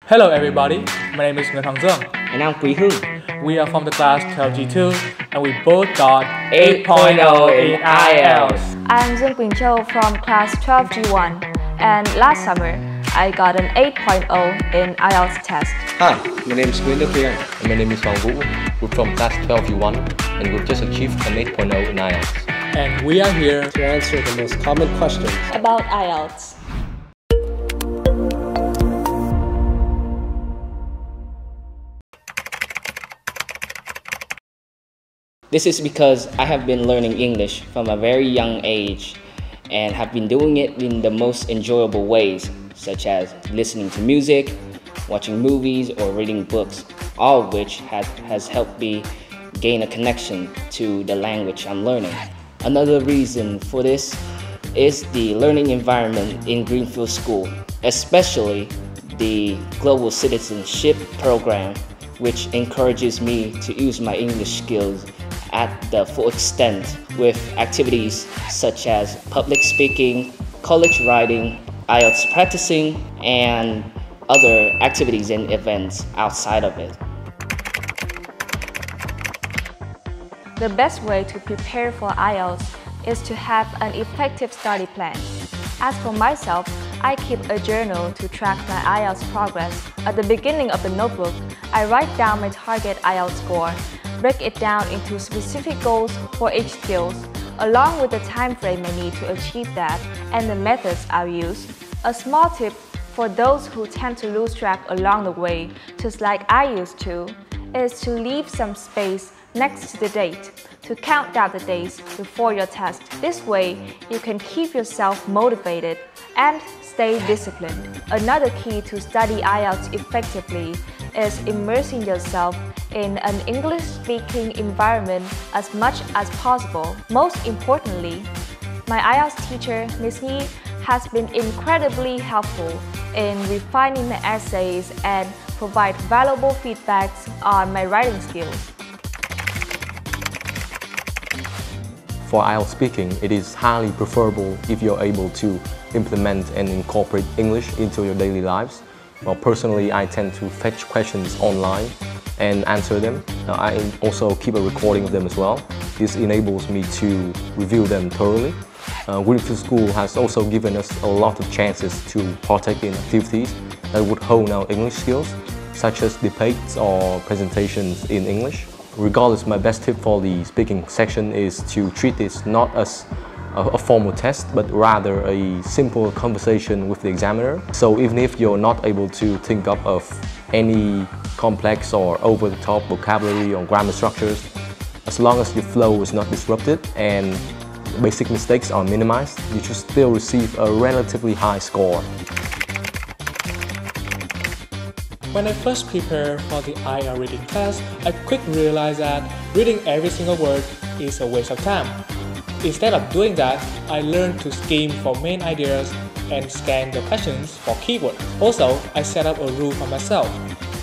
Hello everybody, my name is Nguyen Hong Zung. And I'm Quý Hưng. We are from the class 12G2 and we both got 8.0 in IELTS. I'm Dương Quỳnh Châu from class 12G1 and last summer I got an 8.0 in IELTS test. Hi, my name is Nguyễn Đức Hiền. And my name is Hoàng Vũ. We're from class 12U1 and we've just achieved an 8.0 in IELTS. And we are here To answer the most common questions About IELTS. This is because I have been learning English from a very young age and have been doing it in the most enjoyable ways, such as listening to music, watching movies, or reading books, all of which has helped me gain a connection to the language I'm learning. Another reason for this is the learning environment in Greenfield School, especially the Global Citizenship Program, which encourages me to use my English skills at the full extent with activities such as public speaking, college writing, IELTS practicing, and other activities and events outside of it. The best way to prepare for IELTS is to have an effective study plan. As for myself, I keep a journal to track my IELTS progress. At the beginning of the notebook, I write down my target IELTS score, break it down into specific goals for each skill, along with the time frame I need to achieve that and the methods I'll use. A small tip for those who tend to lose track along the way, just like I used to, is to leave some space next to the date to count down the days before your test. This way, you can keep yourself motivated and stay disciplined. Another key to study IELTS effectively is immersing yourself in an English-speaking environment as much as possible. Most importantly, my IELTS teacher, Ms. Nhi, has been incredibly helpful in refining my essays and provide valuable feedbacks on my writing skills. For IELTS speaking, it is highly preferable if you're able to implement and incorporate English into your daily lives. Well, personally, I tend to fetch questions online and answer them. I also keep a recording of them as well. This enables me to review them thoroughly. Greenfield School has also given us a lot of chances to partake in activities that would hone our English skills, such as debates or presentations in English. Regardless, my best tip for the speaking section is to treat this not as a formal test, but rather a simple conversation with the examiner. So even if you're not able to think up of any complex or over-the-top vocabulary or grammar structures, as long as your flow is not disrupted and basic mistakes are minimized, you should still receive a relatively high score. When I first prepared for the IELTS reading test, I quickly realized that reading every single word is a waste of time. Instead of doing that, I learned to skim for main ideas and scan the questions for keywords. Also, I set up a rule for myself: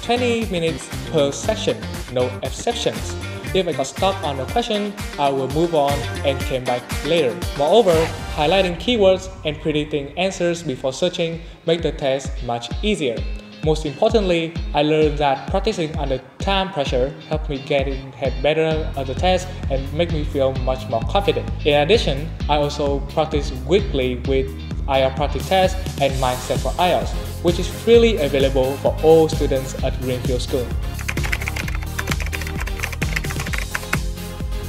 20 minutes per section, no exceptions. If I got stuck on a question, I will move on and came back later. Moreover, highlighting keywords and predicting answers before searching make the test much easier. Most importantly, I learned that practicing under time pressure helped me get better at the test and make me feel much more confident. In addition, I also practice weekly with IELTS practice test and Mindset for IELTS, which is freely available for all students at Greenfield School.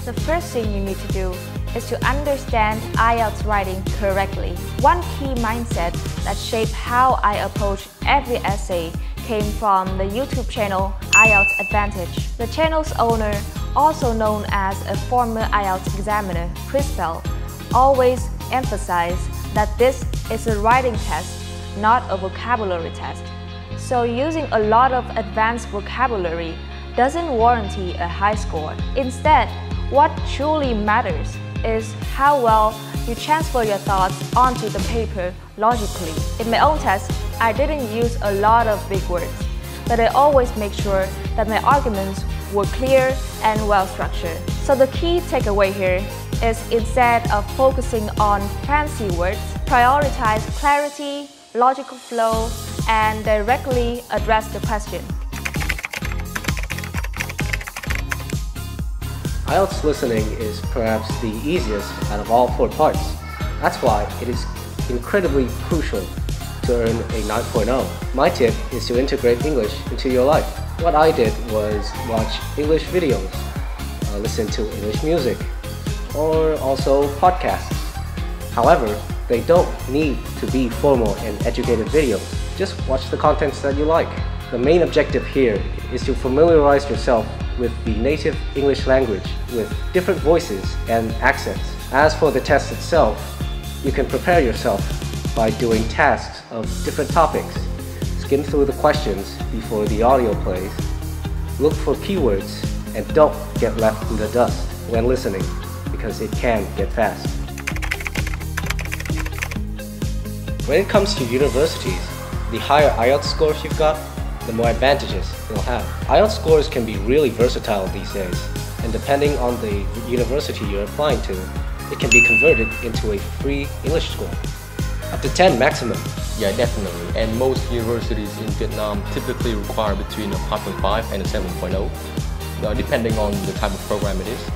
The first thing you need to do is to understand IELTS writing correctly. One key mindset that shaped how I approach every essay came from the YouTube channel IELTS Advantage. The channel's owner, also known as a former IELTS examiner, Chris Bell, always emphasized that this is a writing test, not a vocabulary test. So using a lot of advanced vocabulary doesn't warranty a high score. Instead, what truly matters is how well you transfer your thoughts onto the paper logically. In my own test, I didn't use a lot of big words, but I always make sure that my arguments were clear and well structured. So the key takeaway here is instead of focusing on fancy words, prioritize clarity, logical flow, and directly address the question. IELTS listening is perhaps the easiest out of all 4 parts. That's why it is incredibly crucial to earn a 9.0. My tip is to integrate English into your life. What I did was watch English videos, listen to English music, or also podcasts. However, they don't need to be formal and educated videos. Just watch the contents that you like. The main objective here is to familiarize yourself with the native English language with different voices and accents. As for the test itself, you can prepare yourself by doing tasks of different topics. Skim through the questions before the audio plays. Look for keywords and don't get left in the dust when listening because it can get fast. When it comes to universities, the higher IELTS scores you've got, the more advantages you'll have. IELTS scores can be really versatile these days, and depending on the university you're applying to, it can be converted into a free English score. Up to 10 maximum. Yeah, definitely. And most universities in Vietnam typically require between a 5.5 and a 7.0, depending on the type of program it is.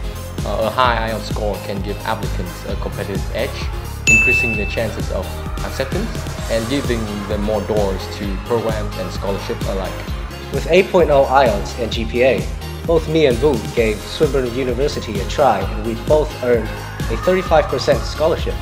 A high IELTS score can give applicants a competitive edge, increasing the chances of acceptance and giving them more doors to programs and scholarships alike. With 8.0 IELTS and GPA, both me and Vu gave Swinburne University a try and we both earned a 35% scholarship.